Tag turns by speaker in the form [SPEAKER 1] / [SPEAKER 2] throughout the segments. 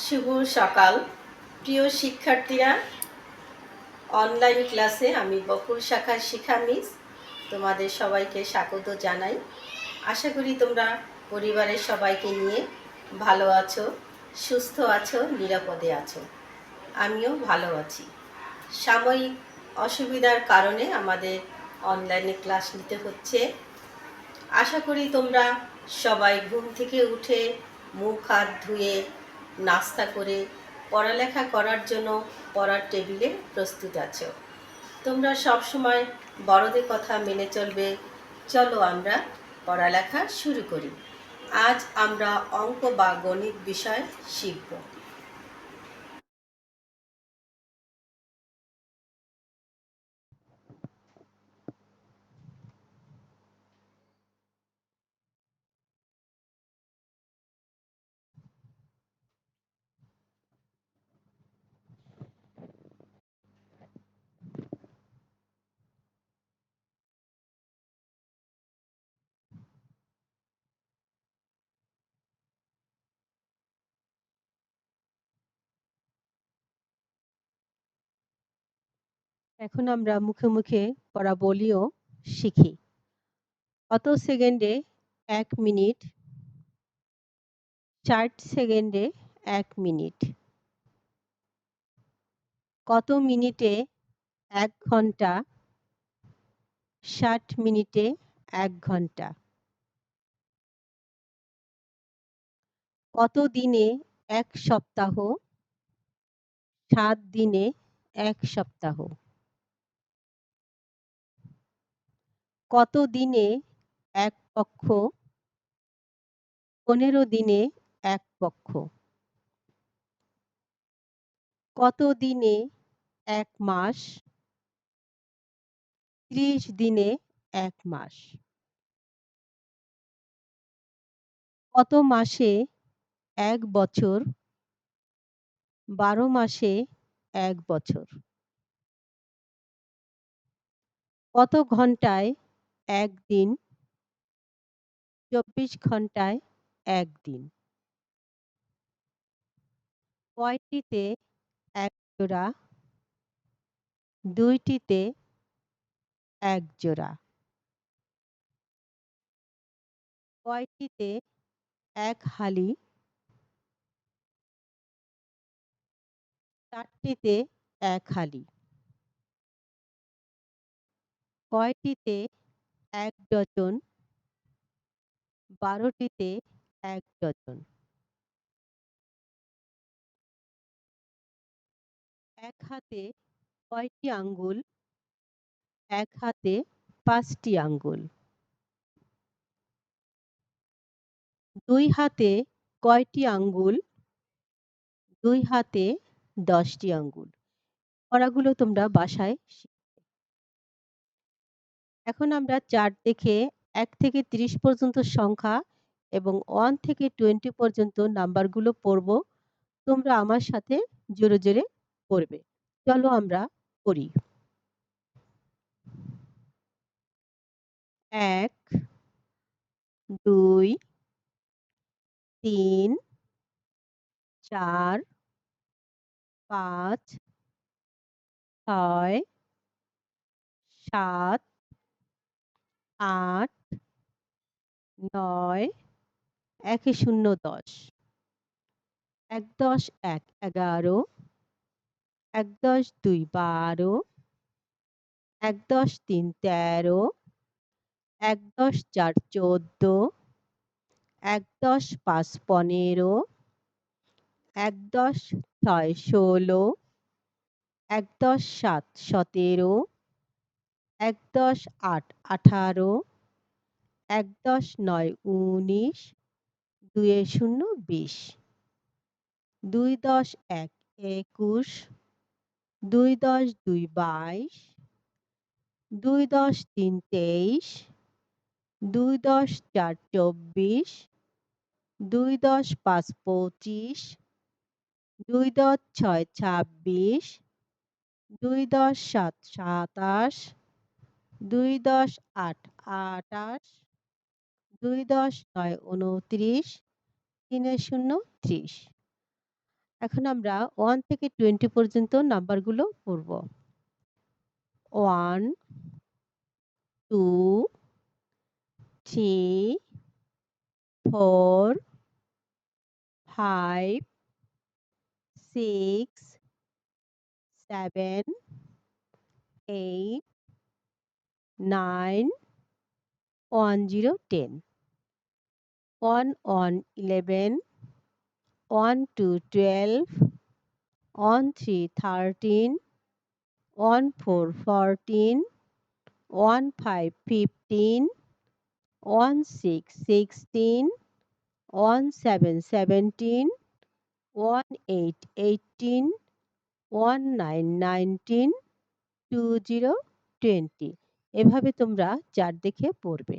[SPEAKER 1] শুভ সকাল প্রিয় শিক্ষার্থীরা। অনলাইন ক্লাসে আমি বকুল শাখার শিখা মিস তোমাদের সবাইকে স্বাগত জানাই। আশা করি তোমরা পরিবারের সবাইকে নিয়ে ভালো আছো, সুস্থ আছো, নিরাপদে আছো। আমিও ভালো আছি। সাময়িক অসুবিধার কারণে আমাদের অনলাইনে ক্লাস নিতে হচ্ছে। আশা করি তোমরা সবাই ঘুম থেকে উঠে মুখ হাত ধুয়ে নাস্তা করে পড়ালেখা করার জন্য পড়ার টেবিলে প্রস্তুত আছো। তোমরা সব সময় বড়দের কথা মেনে চলবে। চলো আমরা পড়ালেখা শুরু করি। আজ আমরা অঙ্ক বা গণিত বিষয় শিখব।
[SPEAKER 2] এখন আমরা মুখে মুখে পড়া বলিও শিখি। কত সেকেন্ডে 1 মিনিট, 60 সেকেন্ডে 1 মিনিট, কত মিনিটে 1 ঘন্টা, 60 মিনিটে 1 ঘন্টা, কত দিনে 1 সপ্তাহ, 7 দিনে 1 সপ্তাহ, কত দিনে 1 পক্ষ, 15 দিনে 1 পক্ষ, কত দিনে 1 মাস, 30 দিনে 1 মাস, কত মাসে 1 বছর, 12 মাসে 1 বছর, কত ঘন্টায় 1 দিন, 24 ঘন্টায় 1 দিন, কয়টিতে 1 জোড়া, 2টিতে 1 জোড়া, কয়টিতে 1 হালি, 4টিতে 1 হালি, কয়টিতে 1 ডজন, 12টিতে 1 ডজন, 1 হাতে কয়টি আঙ্গুল, 1 হাতে 5টি আঙ্গুল, 2 হাতে কয়টি আঙ্গুল, 2 হাতে 10টি আঙ্গুল। পড়াগুলো তোমরা বাসায় শিখবে। এখন আমরা চার্ট দেখে 1 থেকে 30 পর্যন্ত সংখ্যা এবং 1 থেকে 20 পর্যন্ত নাম্বারগুলো পড়ব। তোমরা আমার সাথে জোরে জোরে পড়বে। চলো আমরা পড়ি। 1 2 3 4 5 6 7 8 9 একে 0 10 1 10 1 11 1 10 2 12 1 10 3 13 1 10 4 14 1 10 5 15 1 10 6 16 1 10 7 17 1 10 8 18 1 10 9 19 2 0 20 2 10 1 21 2 10 2 22 2 10 3 23 2 10 4 24 2 10 5 25 2 10 6 26 2 10 7 27 2 10 8 28 2 10 9 29 3 0 30। এখন আমরা 1 থেকে 20 পর্যন্ত নাম্বারগুলো পড়ব। 1, 2, 3, 4, 5, 6, 7, 8, 9, 10, 10. 1, 1, 11, 1, 2, 12, 1, 3, 13, 1, 4, 14, 1, 5, 15, 1, 6, 16, 1, 7, 17, 1, 8, 18, 1, 9, 19, 20, 20. এভাবে তোমরা চার্ট দেখে পড়বে।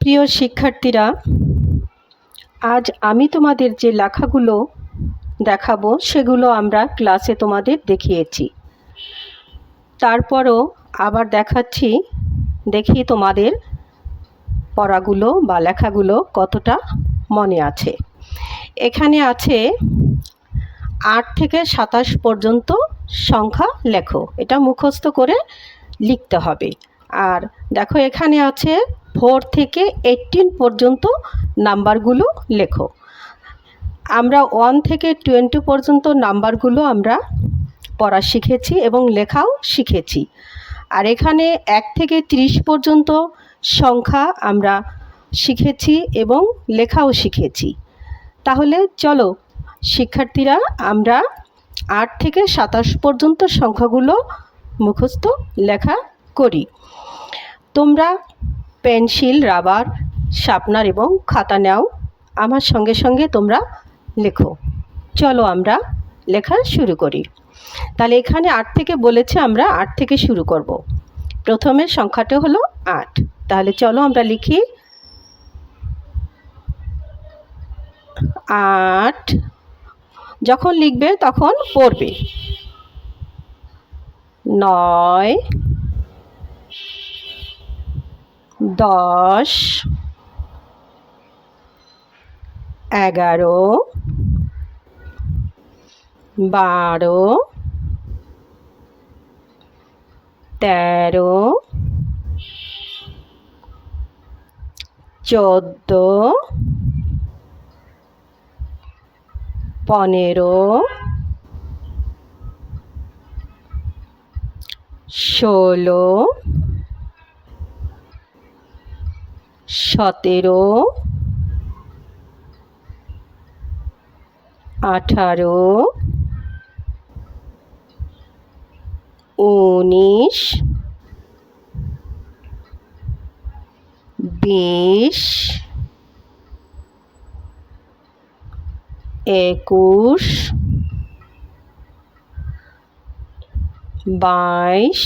[SPEAKER 1] প্রিয় শিক্ষার্থীরা, আজ আমি তোমাদের যে লেখাগুলো দেখাবো সেগুলো আমরা ক্লাসে তোমাদের দেখিয়েছি। তারপরও আবার দেখাচ্ছি, দেখি তোমাদের পড়াগুলো বা লেখাগুলো কতটা মনে আছে। এখানে আছে 8 থেকে 27 পর্যন্ত সংখ্যা লেখো, এটা মুখস্থ করে লিখতে হবে। আর দেখো এখানে আছে 4 থেকে 18 পর্যন্ত নাম্বারগুলো লেখো। আমরা 1 থেকে 20 পর্যন্ত নাম্বারগুলো আমরা পড়া শিখেছি এবং লেখাও শিখেছি। আর এখানে 1 থেকে 30 পর্যন্ত সংখ্যা আমরা শিখেছি এবং লেখাও শিখেছি। তাহলে চলো শিক্ষার্থীরা, আমরা 8 থেকে 27 পর্যন্ত সংখ্যাগুলো মুখস্থ লেখা করি। তোমরা পেন্সিল, রাবার, শার্পনার এবং খাতা নাও, আমার সঙ্গে সঙ্গে তোমরা লেখো। চলো আমরা লেখা শুরু করি। তাহলে এখানে 8 থেকে বলেছে, আমরা 8 থেকে শুরু করব। প্রথমে সংখ্যাটা হলো 8। তাহলে চলো আমরা লিখি 8। যখন লিখবে তখন পড়বে। 9, 10, 11, 12, 13, 14, 15, 16, 17, 18, 19, 20, 21, 22,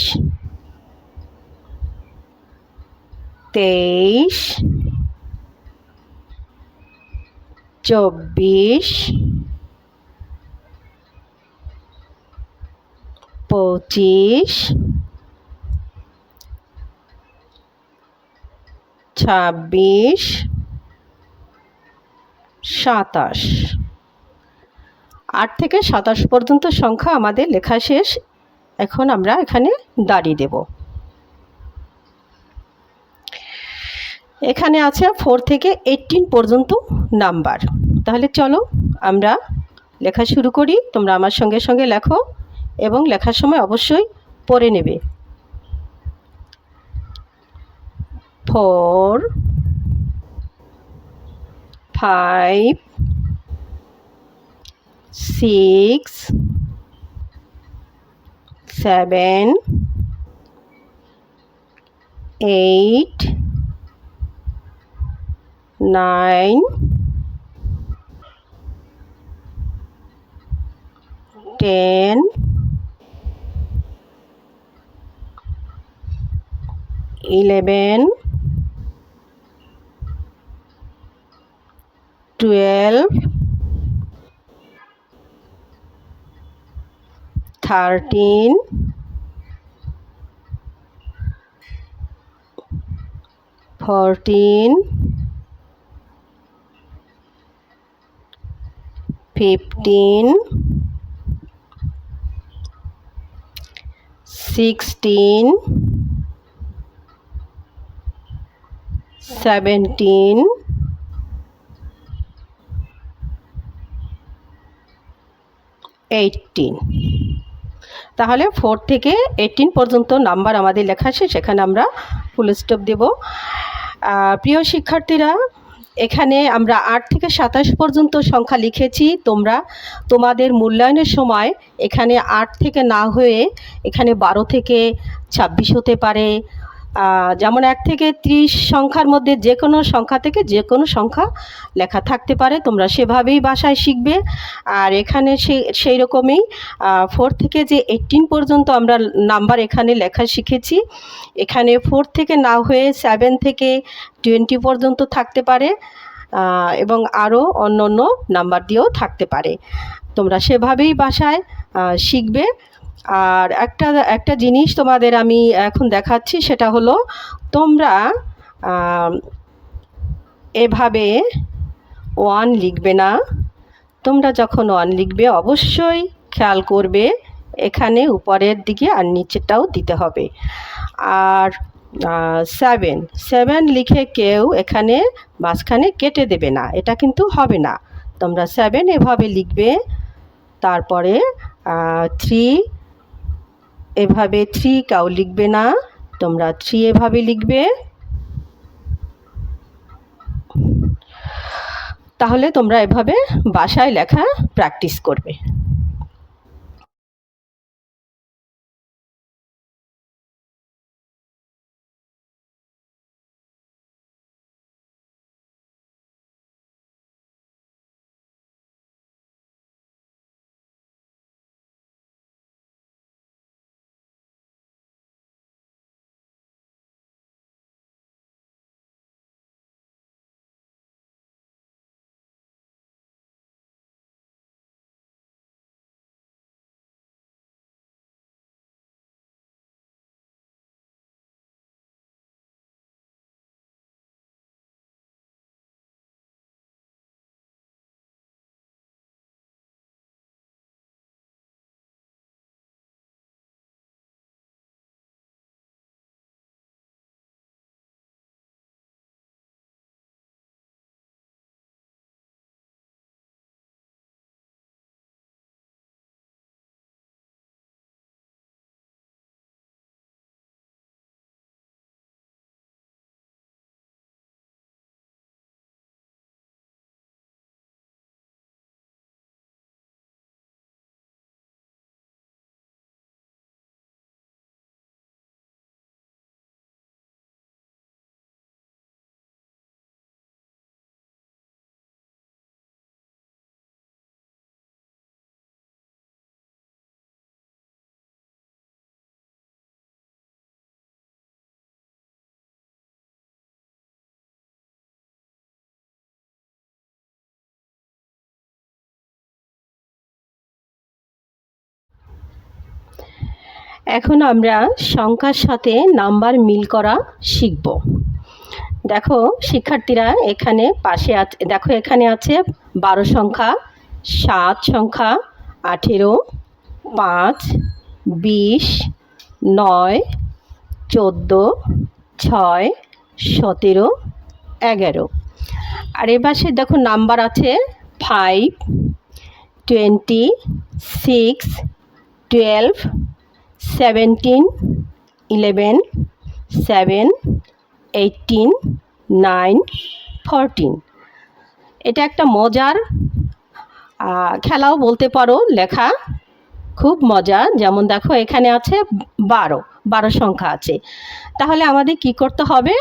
[SPEAKER 1] 23, 24, 25, 26, 27। 8 থেকে 27 পর্যন্ত সংখ্যা আমাদের লেখা শেষ। এখন আমরা এখানে দাড়ি দেব। এখানে আছে 4 থেকে 18 পর্যন্ত নাম্বার। তাহলে চলো আমরা লেখা শুরু করি। তোমরা আমার সঙ্গে সঙ্গে লেখো এবং লেখার সময় অবশ্যই পড়ে নেবে। 4 5 6 7 8 9 10 11 12 13 14 15 16 17 18। তাহলে 4 থেকে 18 পর্যন্ত নাম্বার আমাদের লেখা শেষ। সেখানে আমরা ফুল স্টপ দেব। প্রিয় শিক্ষার্থীরা, এখানে আমরা 8 থেকে 27 পর্যন্ত সংখ্যা লিখেছি। তোমরা তোমাদের মূল্যায়নের সময় এখানে 8 থেকে না হয়ে এখানে 12 থেকে 26 হতে পারে। যেমন 1 থেকে 30 সংখ্যার মধ্যে যে কোনো সংখ্যা থেকে যে কোনো সংখ্যা লেখা থাকতে পারে। তোমরা সেভাবেই বাসায় শিখবে। আর এখানে সেই রকমই 4 থেকে যে 18 পর্যন্ত আমরা নাম্বার এখানে লেখা শিখেছি। এখানে 4 থেকে না হয়ে 7 থেকে 20 পর্যন্ত থাকতে পারে এবং আরও অন্য অন্য নাম্বার দিয়েও থাকতে পারে। তোমরা সেভাবেই বাসায় শিখবে। আর একটা জিনিস তোমাদের আমি এখন দেখাচ্ছি, সেটা হলো তোমরা এভাবে 1 লিখবে না। তোমরা যখন 1 লিখবে অবশ্যই খেয়াল করবে এখানে উপরের দিকে আর নিচেরটাও দিতে হবে। আর 7 লিখে কেউ এখানে মাঝখানে কেটে দেবে না, এটা কিন্তু হবে না। তোমরা 7 এভাবে লিখবে। তারপরে 3 এভাবে 3 কেউ লিখবে না, তোমরা 3 এভাবে লিখবে। তাহলে তোমরা এভাবে বাসায় লেখা প্র্যাকটিস করবে। এখন আমরা সংখ্যার সাথে নাম্বার মিল করা শিখব। দেখো শিক্ষার্থীরা, এখানে পাশে আছে, দেখো এখানে আছে 12 সংখ্যা, 7 সংখ্যা, 18, 5, 20, 9, 14, 6, 17,
[SPEAKER 2] 11। আর এ পাশে দেখো নাম্বার আছে 5, 20, 6, 12, 17, 11, 7, 18, 9, 14। এটা একটা মজার খেলাও বলতে পারো, লেখা খুব মজা। যেমন দেখো এখানে আছে 12 সংখ্যা আছে, তাহলে আমাদের কি করতে হবে?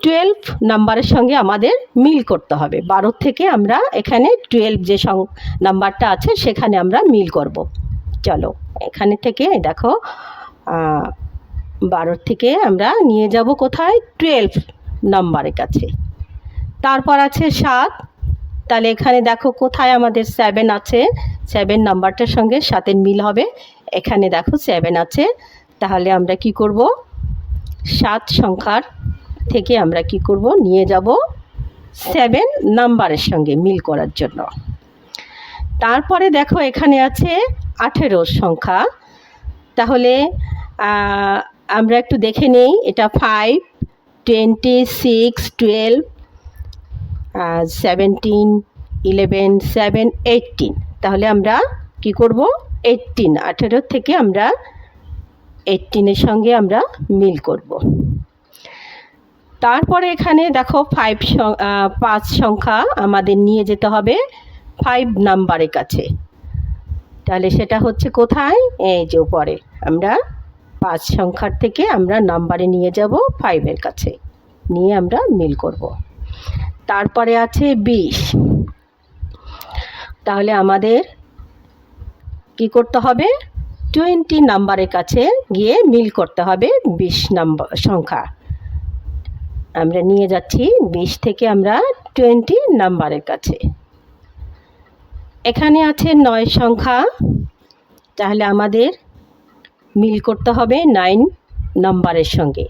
[SPEAKER 2] 12 নাম্বারের সঙ্গে আমাদের মিল করতে হবে। 12 থেকে আমরা এখানে 12 যে নাম্বারটা আছে সেখানে আমরা মিল করব। চলো এখানে থেকে দেখো 12 থেকে আমরা নিয়ে যাব কোথায়? 12 নাম্বারের কাছে। তারপর আছে 7, তাহলে এখানে দেখো কোথায় আমাদের 7 আছে, 7 নাম্বারটার সঙ্গে 7-এর মিল হবে। এখানে দেখো 7 আছে, তাহলে আমরা কি করব? 7 সংখ্যার থেকে আমরা কি করব? নিয়ে যাব 7 নাম্বারের সঙ্গে মিল করার জন্য। তারপরে দেখো এখানে আছে 18 সংখ্যা, তাহলে আমরা একটু দেখে নেই। এটা 5, 26, 12, 17, 11, 7, 18। তাহলে আমরা কি করব? 18 থেকে আমরা 18-এর সঙ্গে আমরা মিল করব। তারপরে এখানে দেখো 5 সংখ্যা আমাদের নিয়ে যেতে হবে 5 নাম্বারের কাছে। তাহলে সেটা হচ্ছে কোথায়? এই যে উপরে আমরা 5 সংখ্যার থেকে আমরা নাম্বারে নিয়ে যাব 5-এর কাছে, নিয়ে আমরা মিল করব। তারপরে আছে 20, তাহলে আমাদের কি করতে হবে? 20 নাম্বারের কাছে গিয়ে মিল করতে হবে 20 নাম্বার সংখ্যা। আমরা নিয়ে যাচ্ছি 20 থেকে আমরা 20 নাম্বারের কাছে। এখানে আছে 9 সংখ্যা, তাহলে আমাদের মিল করতে হবে 9 নাম্বারের সঙ্গে।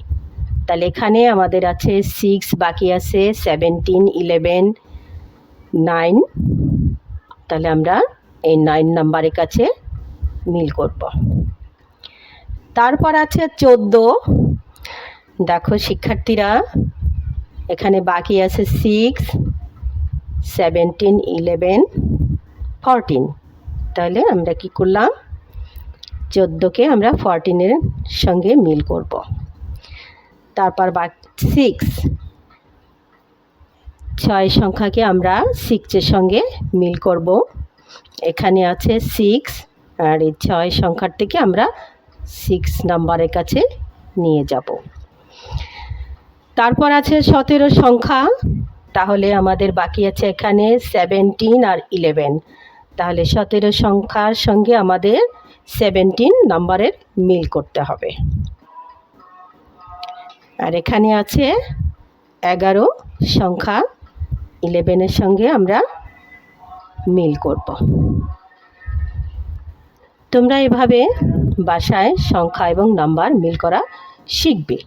[SPEAKER 2] তাহলে এখানে আমাদের আছে 6, বাকি আছে 17, 11, 9, তাহলে আমরা এই 9 নাম্বারের কাছে মিল করব। তারপর আছে 14, দেখো শিক্ষার্থীরা এখানে বাকি আছে 6, 17, 11, 14। তাহলে আমরা কি করলাম? 14কে আমরা 14-এর সঙ্গে মিল করব। তারপর 6 সংখ্যাকে আমরা 6-এর সঙ্গে মিল করব। এখানে আছে 6, আর এই 6 সংখ্যার থেকে আমরা 6 নাম্বারের কাছে নিয়ে যাব। তারপর আছে 17 সংখ্যা, তাহলে আমাদের বাকি আছে এখানে 17 আর 11। তাহলে 17 সংখ্যার সঙ্গে আমাদের 17 নাম্বারের মিল করতে হবে। আর এখানে আছে 11 সংখ্যা, 11-এর সঙ্গে আমরা মিল করব। তোমরা এভাবে বাসায় সংখ্যা এবং নাম্বার মিল করা শিখবে।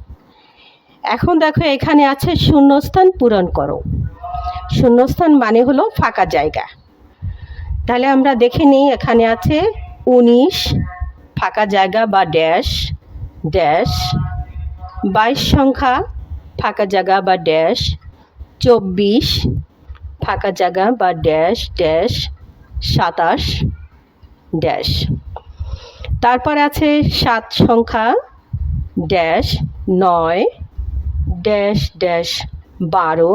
[SPEAKER 2] এখন দেখো এখানে আছে শূন্যস্থান পূরণ করো। শূন্যস্থান মানে হলো ফাঁকা জায়গা। তাহলে আমরা দেখে নিই, এখানে আছে 19 ফাঁকা জায়গা বা ড্যাশ ড্যাশ, 22 সংখ্যা ফাঁকা জায়গা বা ড্যাশ, 24 ফাঁকা জায়গা বা ড্যাশ ড্যাশ, 27 ড্যাশ। তারপর আছে 7 সংখ্যা dash 9 dash dash, 12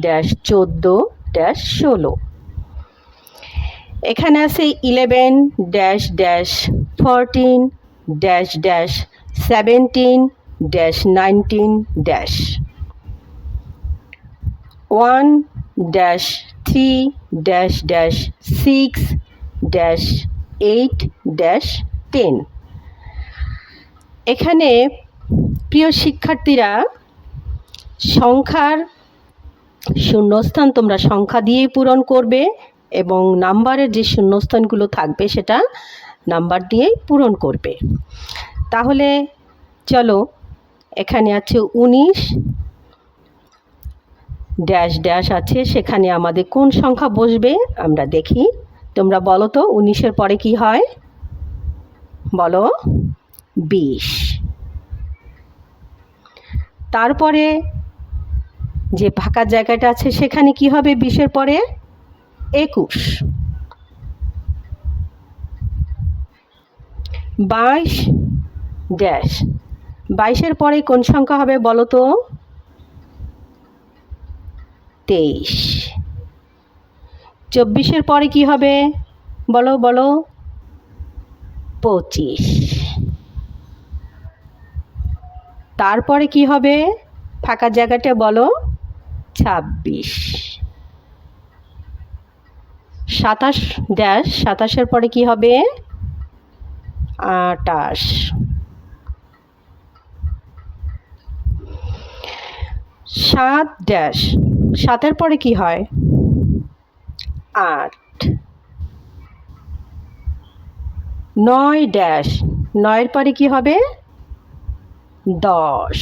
[SPEAKER 2] dash 14 dash 16। এখানে আছে 11 dash dash, 14 dash dash, 17 dash 19 dash, 1 dash 3 dash dash, 6 dash 8 dash 10। এখানে প্রিয় শিক্ষার্থীরা, সংখ্যার শূন্যস্থান তোমরা সংখ্যা দিয়েই পূরণ করবে এবং নাম্বারের যে শূন্যস্থানগুলো থাকবে সেটা নাম্বার দিয়েই পূরণ করবে। তাহলে চলো, এখানে আছে 19 ড্যাশ ড্যাশ আছে, সেখানে আমাদের কোন সংখ্যা বসবে আমরা দেখি। তোমরা বলো তো 19-এর পরে কি হয়? বলো 20। তারপরে যে ফাঁকা জায়গাটা আছে সেখানে কি হবে 20-এর পরে 21। 22 ড্যাশ 22-এর পরে কোন সংখ্যা হবে বলো তো? 23। 24-এর পরে কি হবে বলো বলো? 25। তারপরে কি হবে ফাঁকা জায়গাটা বলো? 26। 27 ড্যাশ 27-এর পরে কি হবে? 28। 7 ড্যাশ 7-এর পরে কি হয়? 8। 9 ড্যাশ 9-এর পরে কি হবে? 10।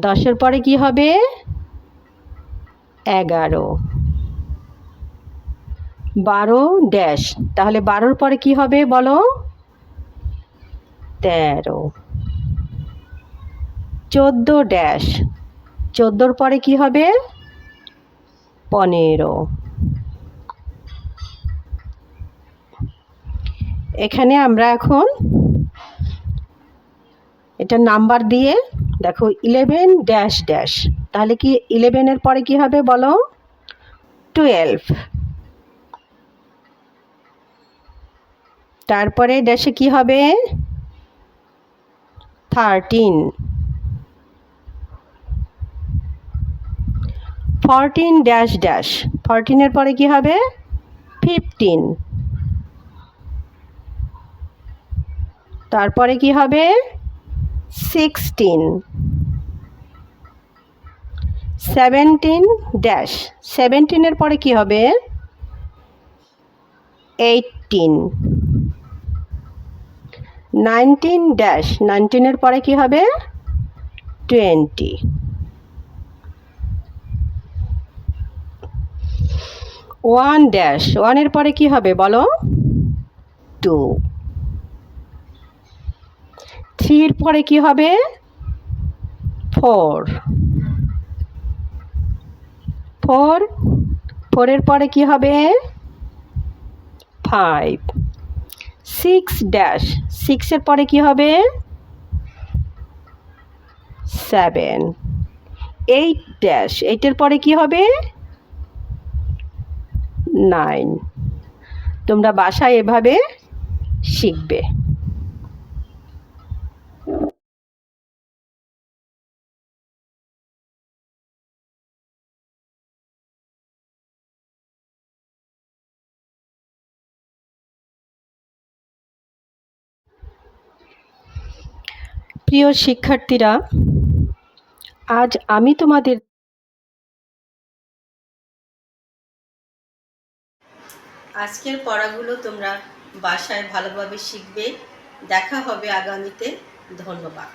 [SPEAKER 2] 10-এর পরে কি হবে? 11। 12 ড্যাশ তাহলে 12-এর পরে কি হবে বলো? 13। 14 ড্যাশ 14-এর পরে কি হবে? 15। এখানে আমরা এখন এটা নাম্বার দিয়ে দেখো 11 ড্যাশ ড্যাশ তাহলে কি 11-এর পরে কি হবে বলো? 12। তারপরে ড্যাশে কি হবে? 13। 14 ড্যাশ ড্যাশ 14-এর পরে কি হবে? 15। তারপরে কি হবে? 16। 17 ড্যাশ 17-এর পরে কি হবে? 18। 19 ড্যাশ 19-এর পরে কি হবে? 20। 1 ড্যাশ 1-এর পরে কি হবে বলো? 2। 3-এর পরে কি হবে? 4। 4-এর পরে কি হবে? 5। 6 ড্যাশ 6-এর পরে কি হবে? 7। 8 ড্যাশ 8-এর পরে কি হবে? 9। তোমরা বাসায় এভাবে শিখবে। প্রিয় শিক্ষার্থীরা, আজ আমি তোমাদের
[SPEAKER 1] আজকের পড়াগুলো তোমরা বাসায় ভালোভাবে শিখবে। দেখা হবে আগামীতে। ধন্যবাদ।